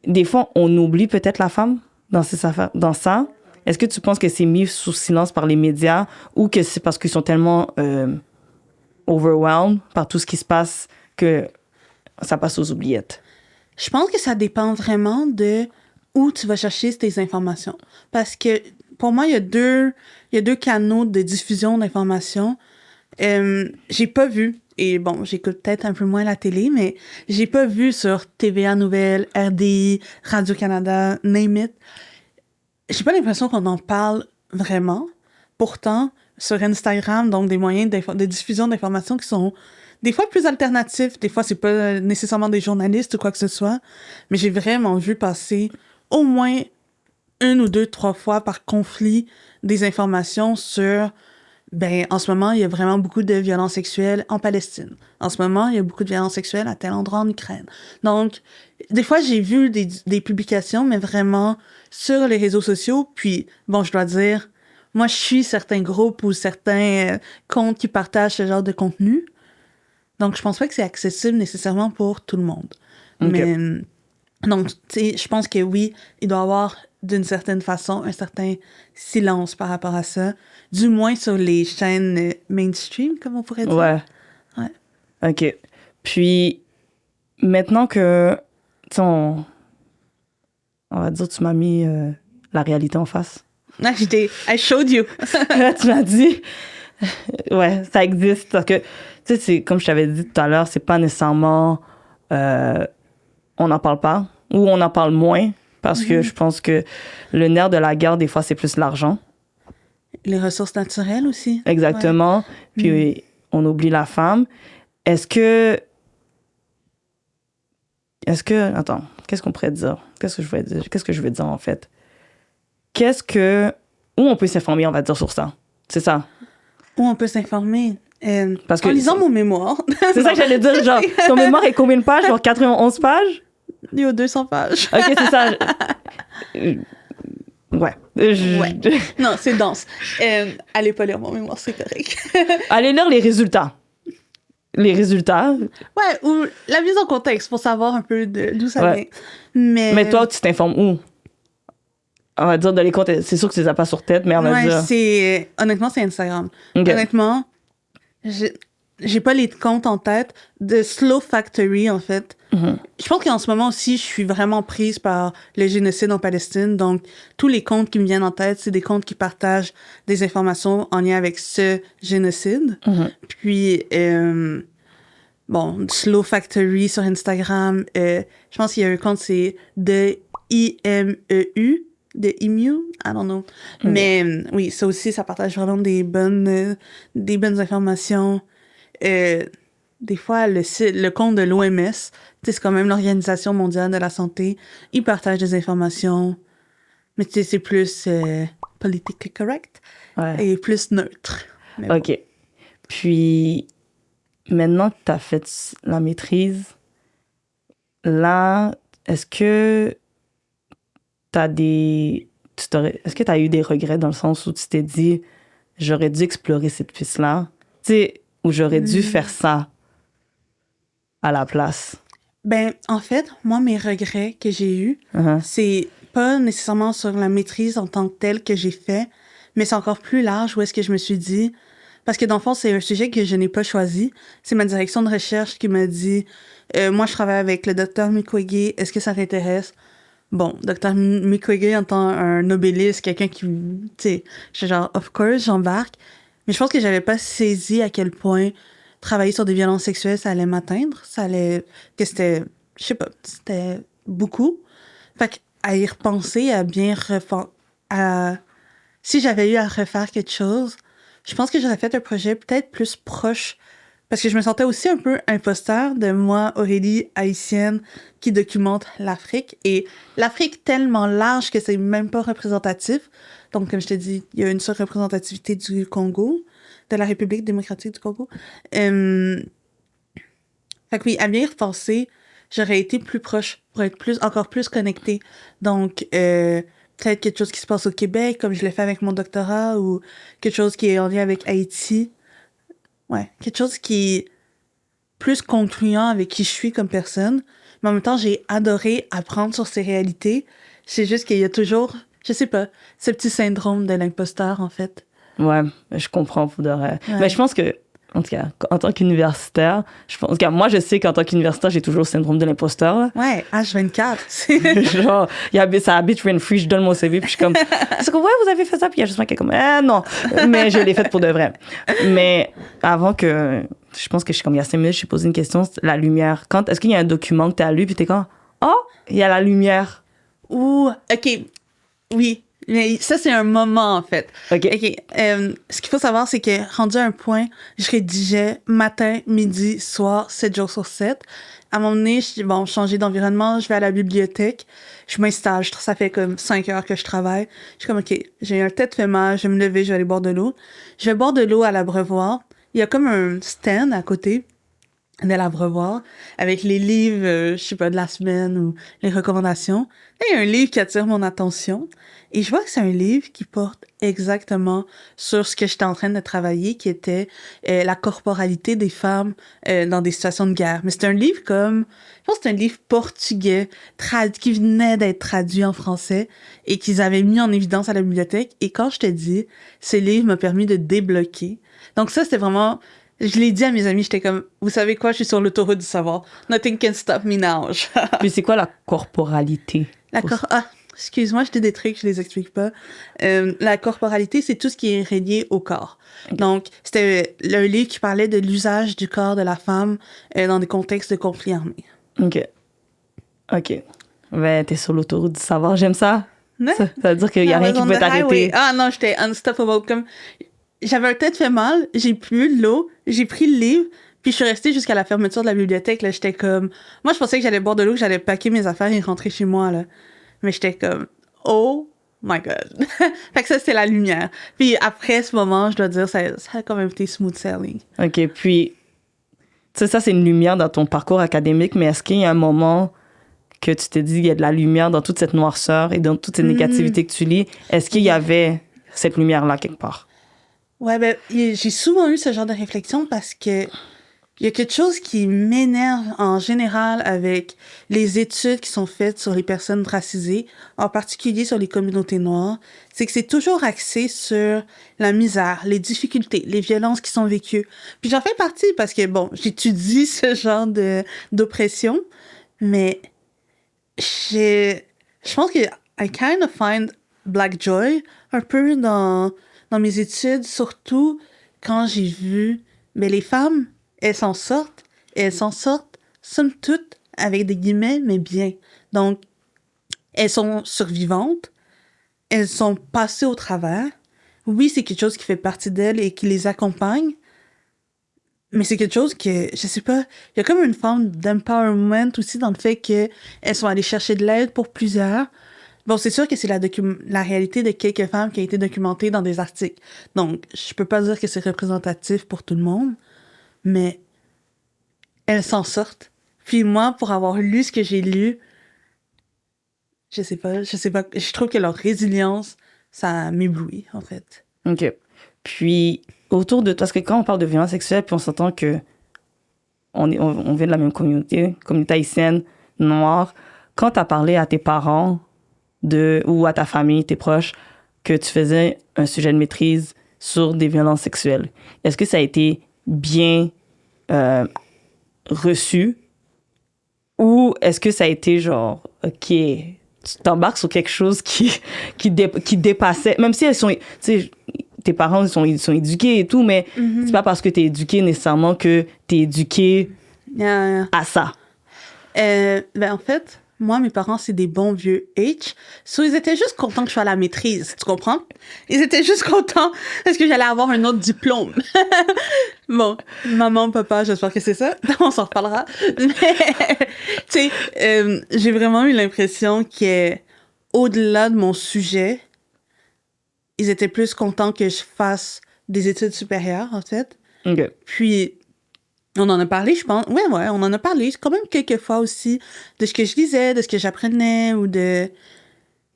Des fois, on oublie peut-être la femme dans ça. Est-ce que tu penses que c'est mis sous silence par les médias ou que c'est parce qu'ils sont tellement overwhelmed par tout ce qui se passe que ça passe aux oubliettes? Je pense que ça dépend vraiment de où tu vas chercher tes informations. Parce que pour moi, il y a deux canaux de diffusion d'informations. J'ai pas vu, et bon, j'écoute peut-être un peu moins la télé, mais j'ai pas vu sur TVA Nouvelles, RDI, Radio-Canada, name it. J'ai pas l'impression qu'on en parle vraiment. Pourtant, sur Instagram, donc des moyens de diffusion d'informations qui sont des fois plus alternatifs, des fois c'est pas nécessairement des journalistes ou quoi que ce soit, mais j'ai vraiment vu passer au moins 1 ou 2, 3 fois par conflit des informations sur, ben, en ce moment, il y a vraiment beaucoup de violences sexuelles en Palestine. En ce moment, il y a beaucoup de violences sexuelles à tel endroit en Ukraine. Donc, des fois, j'ai vu des publications, mais vraiment sur les réseaux sociaux. Puis, bon, je dois dire, moi, je suis certains groupes ou certains comptes qui partagent ce genre de contenu. Donc, je pense pas que c'est accessible nécessairement pour tout le monde. Okay. Mais, donc, tu sais, je pense que oui, il doit y avoir d'une certaine façon un certain silence par rapport à ça, du moins sur les chaînes mainstream, comme on pourrait dire. Ouais. OK. Puis, maintenant que, tu sais, on va dire, tu m'as mis la réalité en face. Ah, I showed you. Tu m'as dit, ouais, ça existe. Parce que, tu sais, c'est comme je t'avais dit tout à l'heure, c'est pas nécessairement, on n'en parle pas, ou on en parle moins, parce que je pense que le nerf de la guerre, des fois, c'est plus l'argent. Les ressources naturelles aussi. Exactement. Ouais. Puis, on oublie la femme. Est-ce que... Attends, qu'est-ce qu'on pourrait dire? Qu'est-ce que je veux dire, en fait? Où on peut s'informer, on va dire, sur ça? C'est ça. Où on peut s'informer? Parce que en lisant mon mémoire. C'est ça que j'allais dire, genre, ton mémoire est combien de pages? Genre 91 pages? Il y a 200 pages. OK, c'est ça. Ouais. Ouais. Non, c'est dense. Allez pas lire mon mémoire, c'est correct. Allez lire les résultats. Les résultats. Ouais, ou la mise en contexte pour savoir un peu d'où ça vient. Mais toi, tu t'informes où? On va dire, de les comptes, c'est sûr que tu les as pas sur tête, mais on va dire... honnêtement, c'est Instagram. Okay. Honnêtement, j'ai pas les comptes en tête. De Slow Factory, en fait. Mm-hmm. Je pense qu'en ce moment aussi, je suis vraiment prise par le génocide en Palestine. Donc, tous les comptes qui me viennent en tête, c'est des comptes qui partagent des informations en lien avec ce génocide. Mm-hmm. Puis, bon, Slow Factory sur Instagram. Je pense qu'il y a un compte, c'est de IMEU. De IMU, I don't know. Mais oui, ça aussi, ça partage vraiment des bonnes informations. Des fois, le compte de l'OMS, c'est quand même l'Organisation mondiale de la santé, ils partagent des informations, mais c'est plus politically correct et plus neutre. Mais OK. Bon. Puis, maintenant que tu as fait la maîtrise, là, est-ce que est-ce que tu as eu des regrets dans le sens où tu t'es dit, j'aurais dû explorer cette piste-là, tu sais, ou j'aurais dû faire ça à la place? Ben, en fait, moi, mes regrets que j'ai eus, c'est pas nécessairement sur la maîtrise en tant que telle que j'ai fait, mais c'est encore plus large où est-ce que je me suis dit, parce que dans le fond, c'est un sujet que je n'ai pas choisi. C'est ma direction de recherche qui m'a dit, moi, je travaille avec le docteur Mukwege, est-ce que ça t'intéresse? Bon, Dr. Mukwege en tant un nobeliste, quelqu'un qui, tu sais, je suis genre, of course, j'embarque. Mais je pense que j'avais pas saisi à quel point travailler sur des violences sexuelles, ça allait m'atteindre. Que c'était, je sais pas, c'était beaucoup. Fait qu'à y repenser, si j'avais eu à refaire quelque chose, je pense que j'aurais fait un projet peut-être plus proche. Parce que je me sentais aussi un peu imposteur de moi, Aurélie, haïtienne, qui documente l'Afrique. Et l'Afrique tellement large que c'est même pas représentatif. Donc, comme je te dis, il y a une surreprésentativité du Congo, de la République démocratique du Congo. Fait que oui, à bien y repenser, j'aurais été plus proche pour être encore plus connectée. Donc, peut-être quelque chose qui se passe au Québec, comme je l'ai fait avec mon doctorat, ou quelque chose qui est en lien avec Haïti. Ouais, quelque chose qui est plus concluant avec qui je suis comme personne. Mais en même temps, j'ai adoré apprendre sur ces réalités. C'est juste qu'il y a toujours, je sais pas, ce petit syndrome de l'imposteur, en fait. Ouais, je comprends pour de vrai. Ouais. Mais je pense que en tout cas, en tant qu'universitaire, je pense que moi, je sais qu'en tant qu'universitaire, j'ai toujours le syndrome de l'imposteur. Là. Ouais, H24. Genre, ça habite rent-free, je donne mon CV, puis je suis comme, est-ce que ouais, vous avez fait ça? Puis il y a juste moi qui est comme, non. Mais je l'ai fait pour de vrai. Mais avant que, je pense que je suis comme, il y a 5 minutes, je suis posé une question, la lumière. Est-ce qu'il y a un document que tu as lu, puis t'es comme, oh, il y a la lumière. Ouh, OK. Oui. Mais ça, c'est un moment, en fait. OK. Ce qu'il faut savoir, c'est que, rendu à un point, je rédigeais matin, midi, soir, 7 jours sur 7. À un moment donné, changer d'environnement, je vais à la bibliothèque, je m'installe, ça fait comme 5 heures que je travaille. Je suis comme, OK, j'ai un tête fait mal, je vais me lever, je vais aller boire de l'eau. Je vais boire de l'eau à l'abreuvoir. Il y a comme un stand à côté de l'abreuvoir avec les livres, je sais pas, de la semaine ou les recommandations. Et il y a un livre qui attire mon attention. Et je vois que c'est un livre qui porte exactement sur ce que j'étais en train de travailler, qui était la corporalité des femmes dans des situations de guerre. Mais c'est un livre je pense que c'est un livre portugais qui venait d'être traduit en français et qu'ils avaient mis en évidence à la bibliothèque. Et quand je te dis, ce livre m'a permis de débloquer. Donc ça, c'était vraiment... Je l'ai dit à mes amis, j'étais comme, vous savez quoi, je suis sur l'autoroute du savoir. Nothing can stop me now. Puis c'est quoi la corporalité? Excuse-moi, je dis des trucs, je les explique pas. La corporalité, c'est tout ce qui est relié au corps. Okay. Donc, c'était un livre qui parlait de l'usage du corps de la femme dans des contextes de conflits armés. OK. Ben, t'es sur l'autoroute du savoir, j'aime ça. Non? Ça veut dire qu'il y a rien qui peut t'arrêter. Ah non, j'étais unstoppable. Comme, j'avais un tête fait mal, j'ai bu de l'eau, j'ai pris le livre, puis je suis restée jusqu'à la fermeture de la bibliothèque. Là, j'étais comme... Moi, je pensais que j'allais boire de l'eau, que j'allais packer mes affaires et rentrer chez moi, là. Mais j'étais comme, oh my God. Fait que ça, c'est la lumière. Puis après ce moment, je dois dire, ça a quand même été smooth sailing. OK, puis, tu sais, ça, c'est une lumière dans ton parcours académique, mais est-ce qu'il y a un moment que tu t'es dit, il y a de la lumière dans toute cette noirceur et dans toute cette négativité que tu lis? Est-ce qu'il y avait cette lumière-là quelque part? Ouais, ben, j'ai souvent eu ce genre de réflexion parce que il y a quelque chose qui m'énerve en général avec les études qui sont faites sur les personnes racisées, en particulier sur les communautés noires, c'est que c'est toujours axé sur la misère, les difficultés, les violences qui sont vécues. Puis j'en fais partie parce que, bon, j'étudie ce genre d'oppression, mais je pense que I kind of find Black Joy un peu dans mes études, surtout quand j'ai vu, mais les femmes, elles s'en sortent, somme toute, avec des guillemets, mais bien. Donc, elles sont survivantes, elles sont passées au travers. Oui, c'est quelque chose qui fait partie d'elles et qui les accompagne, mais c'est quelque chose que, je sais pas, il y a comme une forme d'empowerment aussi dans le fait qu'elles sont allées chercher de l'aide pour plusieurs. Bon, c'est sûr que c'est la réalité de quelques femmes qui a été documentée dans des articles. Donc, je peux pas dire que c'est représentatif pour tout le monde, mais elles s'en sortent. Puis moi, pour avoir lu ce que j'ai lu, je sais pas, je trouve que leur résilience, ça m'éblouit, en fait. OK. Puis, autour de... Parce que quand on parle de violence sexuelle, puis on s'entend que on vient de la même communauté haïtienne, noire, quand t'as parlé à tes parents ou à ta famille, tes proches, que tu faisais un sujet de maîtrise sur des violences sexuelles, est-ce que ça a été bien reçu ou est-ce que ça a été genre, OK, tu t'embarques sur quelque chose qui dépassait, même si elles sont, tu sais, tes parents ils sont éduqués et tout, mais c'est pas parce que t'es éduqué nécessairement que t'es éduqué à ça. Ben en fait, moi, mes parents, c'est des bons vieux H. So, ils étaient juste contents que je sois à la maîtrise, tu comprends? Ils étaient juste contents parce que j'allais avoir un autre diplôme. Bon, maman, papa, j'espère que c'est ça. On s'en reparlera. Mais, tu sais, j'ai vraiment eu l'impression qu'au-delà de mon sujet, ils étaient plus contents que je fasse des études supérieures, en fait. OK. Puis, on en a parlé, je pense. Ouais, on en a parlé quand même quelques fois aussi de ce que je lisais, de ce que j'apprenais ou de...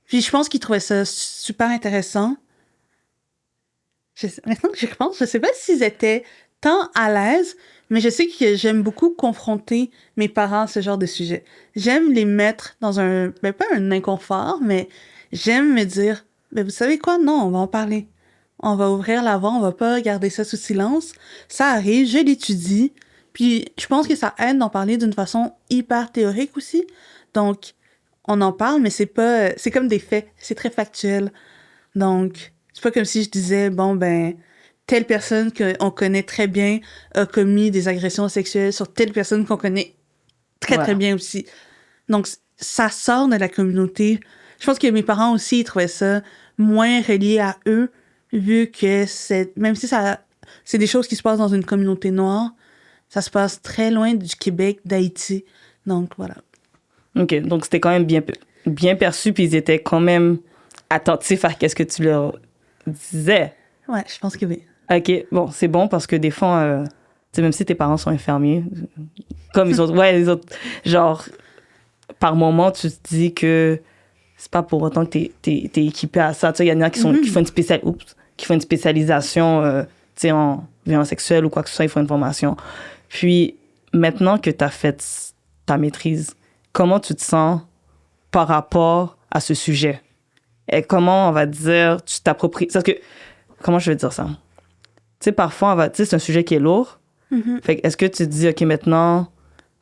Puis je pense qu'ils trouvaient ça super intéressant. Maintenant que je repense, je sais pas s'ils étaient tant à l'aise, mais je sais que j'aime beaucoup confronter mes parents à ce genre de sujet. J'aime les mettre dans pas un inconfort, mais j'aime me dire, vous savez quoi? Non, on va en parler. on va ouvrir la voie, on va pas garder ça sous silence. Ça arrive, je l'étudie, puis je pense que ça aide d'en parler d'une façon hyper théorique aussi. Donc, on en parle, mais c'est comme des faits, c'est très factuel. Donc, c'est pas comme si je disais, bon, ben, telle personne qu'on connaît très bien a commis des agressions sexuelles sur telle personne qu'on connaît très, très bien aussi. Donc, ça sort de la communauté. Je pense que mes parents aussi, ils trouvaient ça moins relié à eux, vu que même si c'est des choses qui se passent dans une communauté noire, ça se passe très loin du Québec, d'Haïti. Donc, voilà. OK. Donc, c'était quand même bien perçu, puis ils étaient quand même attentifs à ce que tu leur disais. Ouais, je pense que oui. OK. Bon, c'est bon parce que des fois, tu sais, même si tes parents sont infirmiers, comme ils ont... Ouais, les autres... Genre, par moment, tu te dis que c'est pas pour autant que t'es équipé à ça. Tu sais, il y en a qui font qui font une spécialisation, tu sais, en violence sexuelle ou quoi que ce soit, ils font une formation. Puis, maintenant que t'as fait ta maîtrise, comment tu te sens par rapport à ce sujet? Et comment, on va dire, tu t'appropries... Parce que, comment je vais dire ça? Tu sais, parfois, tu sais, c'est un sujet qui est lourd. Mm-hmm. Fait que est-ce que tu te dis, OK, maintenant,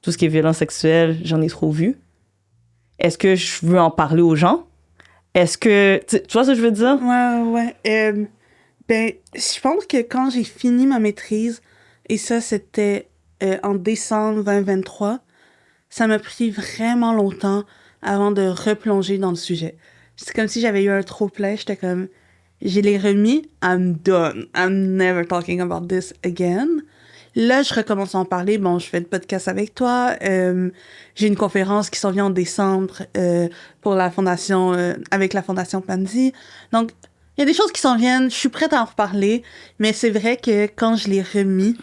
tout ce qui est violence sexuelle, j'en ai trop vu? Est-ce que je veux en parler aux gens? Est-ce que... Tu vois ce que je veux dire? Ouais. Ben, je pense que quand j'ai fini ma maîtrise, et ça, c'était en décembre 2023, ça m'a pris vraiment longtemps avant de replonger dans le sujet. C'est comme si j'avais eu un trop-plein. J'étais comme, je l'ai remis, I'm done. I'm never talking about this again. Là, je recommence à en parler. Bon, je fais le podcast avec toi. J'ai une conférence qui s'en vient en décembre pour la fondation, avec la fondation Pansy. Donc, il y a des choses qui s'en viennent. Je suis prête à en reparler. Mais c'est vrai que quand je l'ai remis,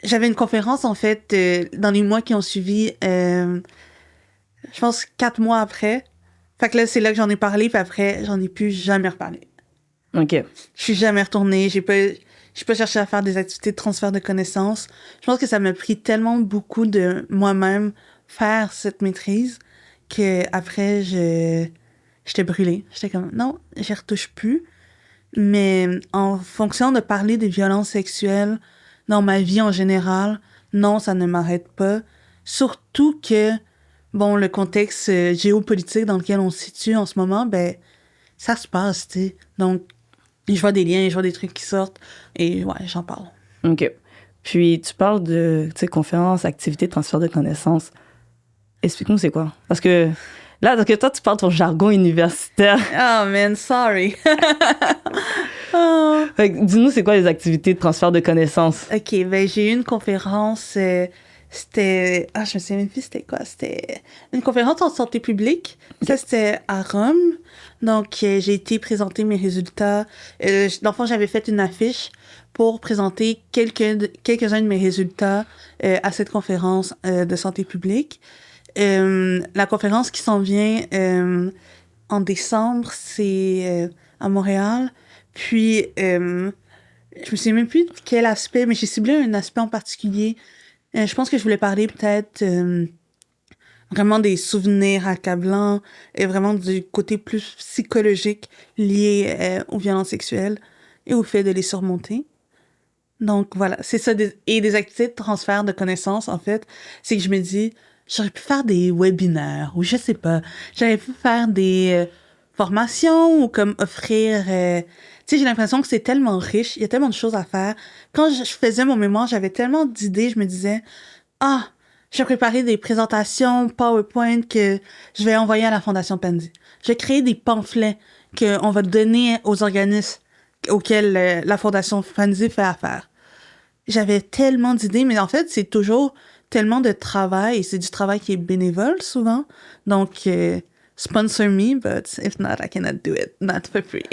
j'avais une conférence, en fait, dans les mois qui ont suivi, je pense 4 mois après. Fait que là, c'est là que j'en ai parlé, puis après, j'en ai plus jamais reparlé. OK. Je suis jamais retournée, j'ai pas cherché à faire des activités de transfert de connaissances. Je pense que ça m'a pris tellement beaucoup de moi-même faire cette maîtrise que après j'étais brûlée. J'étais comme, non, j'y retouche plus. Mais en fonction de parler des violences sexuelles dans ma vie en général, non, ça ne m'arrête pas. Surtout que, bon, le contexte géopolitique dans lequel on se situe en ce moment, ben, ça se passe, tu sais. Donc, je vois des liens, je vois des trucs qui sortent, et ouais, j'en parle. OK. Puis, tu parles de, tu sais, conférences, activités, transfert de connaissances. Explique-nous c'est quoi. Parce que toi, tu parles ton jargon universitaire. Oh, man, sorry. Oh. Fait que, dis-nous, c'est quoi les activités de transfert de connaissances? OK, ben, j'ai eu une conférence, c'était... Ah, je me souviens même plus c'était quoi. C'était une conférence en santé publique. Okay. Ça, c'était à Rome. Donc, j'ai été présenter mes résultats. Dans le fond, j'avais fait une affiche pour présenter quelques-uns de mes résultats à cette conférence de santé publique. La conférence qui s'en vient en décembre, c'est à Montréal. Puis, je me souviens même plus de quel aspect, mais j'ai ciblé un aspect en particulier. Je pense que je voulais parler peut-être vraiment des souvenirs accablants et vraiment du côté plus psychologique lié aux violences sexuelles et au fait de les surmonter. Donc voilà, c'est ça. Et des activités de transfert de connaissances, en fait, c'est que je me dis, j'aurais pu faire des webinaires ou je sais pas, j'aurais pu faire des formations ou comme offrir... tu sais, j'ai l'impression que c'est tellement riche, il y a tellement de choses à faire. Quand je faisais mon mémoire, j'avais tellement d'idées, je me disais, j'ai préparé des présentations PowerPoint que je vais envoyer à la Fondation Pansy. Je vais créer des pamphlets qu'on va donner aux organismes auxquels la Fondation Pansy fait affaire. J'avais tellement d'idées, mais en fait, c'est toujours tellement de travail, et c'est du travail qui est bénévole souvent. Donc, sponsor me, but if not, I cannot do it. Not for free.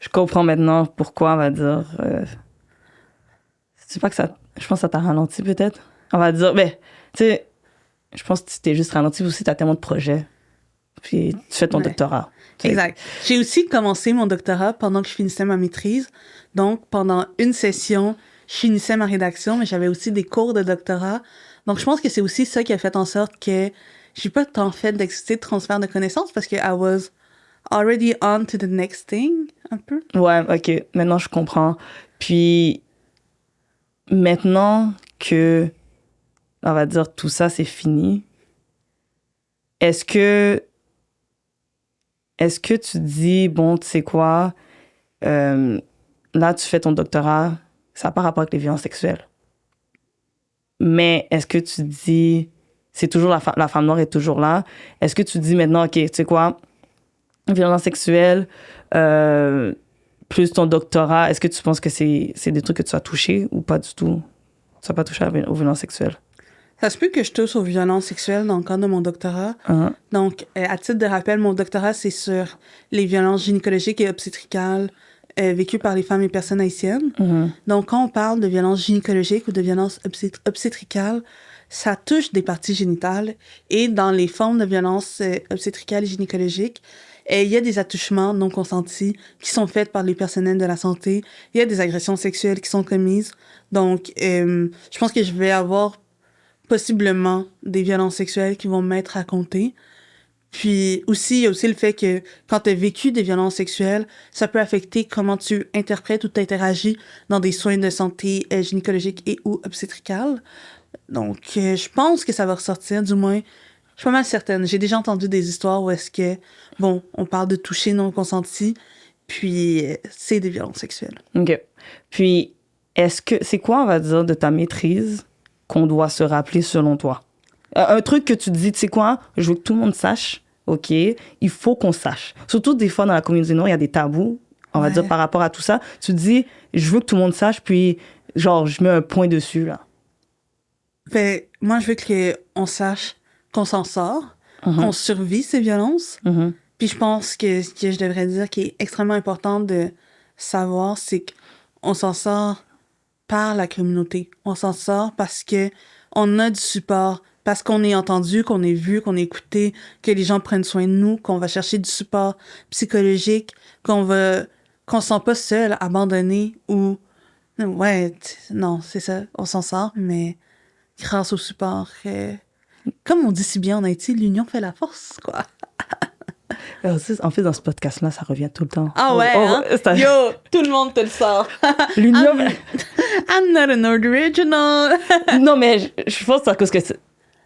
Je comprends maintenant pourquoi, on va dire... c'est pas que ça... Je pense que ça t'a ralenti, peut-être. On va dire... Ben, tu sais, je pense que tu t'es juste ralenti aussi, t'as tellement de projets. Puis tu fais ton doctorat. Exact. J'ai aussi commencé mon doctorat pendant que je finissais ma maîtrise. Donc, pendant une session, je finissais ma rédaction, mais j'avais aussi des cours de doctorat. Donc, je pense que c'est aussi ça qui a fait en sorte que j'ai pas tant fait d'activité de transfert de connaissances parce que I was already on to the next thing, un peu. Ouais, OK. Maintenant, je comprends. Puis, maintenant que, on va dire, tout ça, c'est fini, est-ce que tu dis, bon, tu sais quoi, là, tu fais ton doctorat, ça n'a pas rapport avec les violences sexuelles. Mais est-ce que tu dis, c'est toujours la femme noire est toujours là, est-ce que tu dis maintenant, OK, tu sais quoi, violence sexuelle, plus ton doctorat, est-ce que tu penses que c'est des trucs que tu as touchés ou pas du tout? Tu n'as pas touché aux violences sexuelles? Ça se peut que je touche aux violences sexuelles dans le cadre de mon doctorat. Uh-huh. Donc, à titre de rappel, mon doctorat, c'est sur les violences gynécologiques et obstétricales vécues par les femmes et personnes haïtiennes. Uh-huh. Donc, quand on parle de violences gynécologiques ou de violences obstétricales, ça touche des parties génitales. Et dans les formes de violences obstétricales et gynécologiques, il y a des attouchements non consentis qui sont faits par les personnels de la santé. Il y a des agressions sexuelles qui sont commises. Donc, je pense que je vais avoir possiblement des violences sexuelles qui vont m'être racontées. Puis aussi, il y a aussi le fait que quand tu as vécu des violences sexuelles, ça peut affecter comment tu interprètes ou t'interagis dans des soins de santé gynécologique et ou obstétricale. Donc, je pense que ça va ressortir, du moins, je suis pas mal certaine. J'ai déjà entendu des histoires où est-ce que, bon, on parle de toucher non consenti, puis c'est des violences sexuelles. OK. Puis, c'est quoi, on va dire, de ta maîtrise qu'on doit se rappeler selon toi? Un truc que tu te dis, tu sais quoi, je veux que tout le monde sache, OK, il faut qu'on sache. Surtout, des fois, dans la communauté noire, il y a des tabous, on va dire, par rapport à tout ça. Tu te dis, je veux que tout le monde sache, puis, genre, je mets un point dessus, là. Ben, moi, je veux qu'on sache qu'on s'en sort, qu'on survit ces violences. Puis je pense que ce que je devrais dire qui est extrêmement important de savoir, c'est qu'on s'en sort par la communauté. On s'en sort parce que on a du support, parce qu'on est entendu, qu'on est vu, qu'on est écouté, que les gens prennent soin de nous, qu'on va chercher du support psychologique, qu'on se sent pas seul, abandonné ou... Ouais, non, c'est ça, on s'en sort, mais grâce au support. Comme on dit si bien en Haïti, l'union fait la force, quoi. En fait, dans ce podcast-là, ça revient tout le temps. Ah ouais, hein? Yo, tout le monde te le sort. L'union... I'm not an original. Non, mais je pense que parce que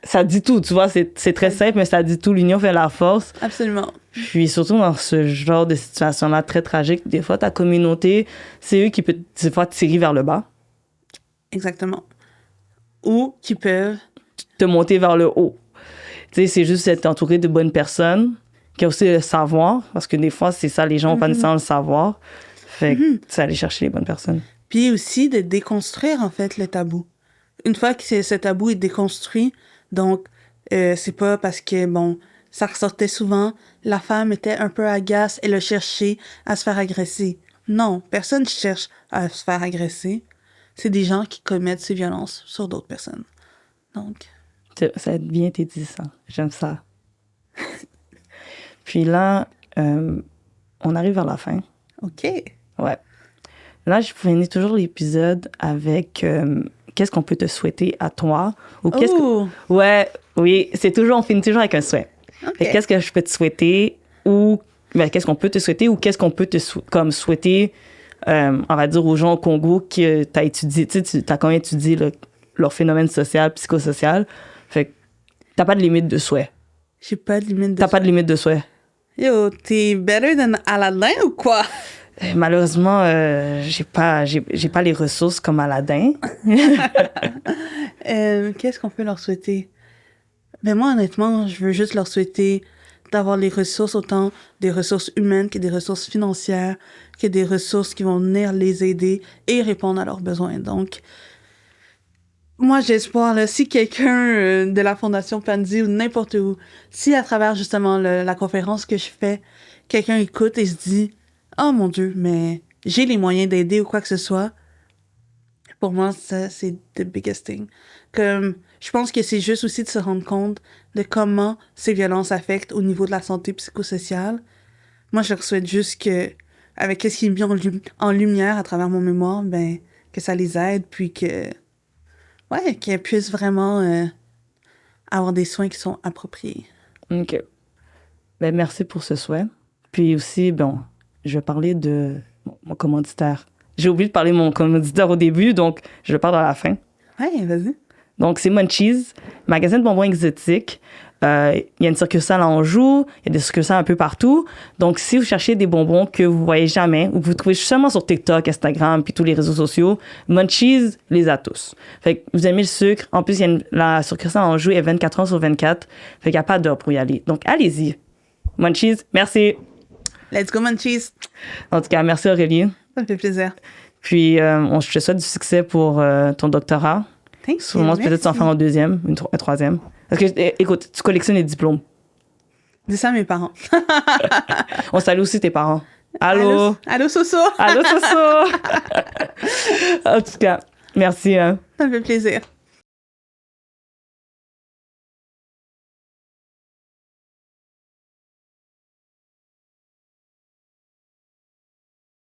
ça dit tout, tu vois, c'est très simple, mais ça dit tout. L'union fait la force. Absolument. Puis surtout dans ce genre de situation-là très tragique, des fois, ta communauté, c'est eux qui peuvent, des fois, tirer vers le bas. Exactement. Ou qui peuvent te monter vers le haut. Tu sais, c'est juste être entouré de bonnes personnes, qui ont aussi le savoir, parce que des fois, c'est ça, les gens n'ont pas nécessairement le savoir. Fait que c'est aller chercher les bonnes personnes. Puis aussi de déconstruire, en fait, le tabou. Une fois que ce tabou est déconstruit, donc, c'est pas parce que, bon, ça ressortait souvent, la femme était un peu agace, elle a cherché à se faire agresser. Non, personne cherche à se faire agresser. C'est des gens qui commettent ces violences sur d'autres personnes. Donc... Ça va être bien été dit, ça. J'aime ça. Puis là, on arrive vers la fin. OK. Ouais. Là, je finis toujours l'épisode avec qu'est-ce qu'on peut te souhaiter à toi ou qu'est-ce que... Ouais, oui, on finit toujours avec un souhait. Okay. Qu'est-ce que je peux te souhaiter ou qu'est-ce qu'on peut te souhaiter ou qu'est-ce qu'on peut te souhaiter, on va dire aux gens au Congo que tu as étudié, tu as quand même étudié leur phénomène social, psychosocial. Fait que t'as pas de limite de souhait. J'ai pas de limite de T'as pas de limite de souhait. Yo, t'es better than Aladdin ou quoi? Malheureusement, j'ai pas les ressources comme Aladdin. Qu'est-ce qu'on peut leur souhaiter? Ben moi, honnêtement, je veux juste leur souhaiter d'avoir les ressources, autant des ressources humaines que des ressources financières, que des ressources qui vont venir les aider et répondre à leurs besoins. Donc, moi, j'ai espoir, là, si quelqu'un de la Fondation Pandy ou n'importe où, si à travers justement la conférence que je fais, quelqu'un écoute et se dit « Oh mon Dieu, mais j'ai les moyens d'aider ou quoi que ce soit », pour moi, ça, c'est the biggest thing. Comme, je pense que c'est juste aussi de se rendre compte de comment ces violences affectent au niveau de la santé psychosociale. Moi, je leur souhaite juste que, avec ce qui est mis en lumière à travers mon mémoire, ben, que ça les aide, puis que... Ouais, qu'elles puissent vraiment avoir des soins qui sont appropriés. OK. Ben, merci pour ce souhait. Puis aussi, bon, je vais parler de mon commanditaire. J'ai oublié de parler de mon commanditaire au début, donc je le parle à la fin. Ouais, vas-y. Donc, c'est Munchies, magasin de bonbons exotiques. Il y a une succursale à Anjou, il y a des succursales un peu partout. Donc, si vous cherchez des bonbons que vous voyez jamais ou que vous trouvez seulement sur TikTok, Instagram, puis tous les réseaux sociaux, Munchies les a tous. Fait que vous aimez le sucre. En plus, la succursale à Anjou est 24 heures sur 24. Fait qu'il n'y a pas d'heure pour y aller. Donc, allez-y. Munchies, merci. Let's go, Munchies. En tout cas, merci Aurélie. Ça me fait plaisir. Puis, je te souhaite du succès pour ton doctorat. Thank you. Sûrement, peut-être s'en faire un deuxième, un troisième. Parce que, écoute, tu collectionnes les diplômes. Dis ça à mes parents. On salue aussi tes parents. Allô? Allô, Soso? Allô, Soso? En tout cas, merci. Hein. Ça me fait plaisir.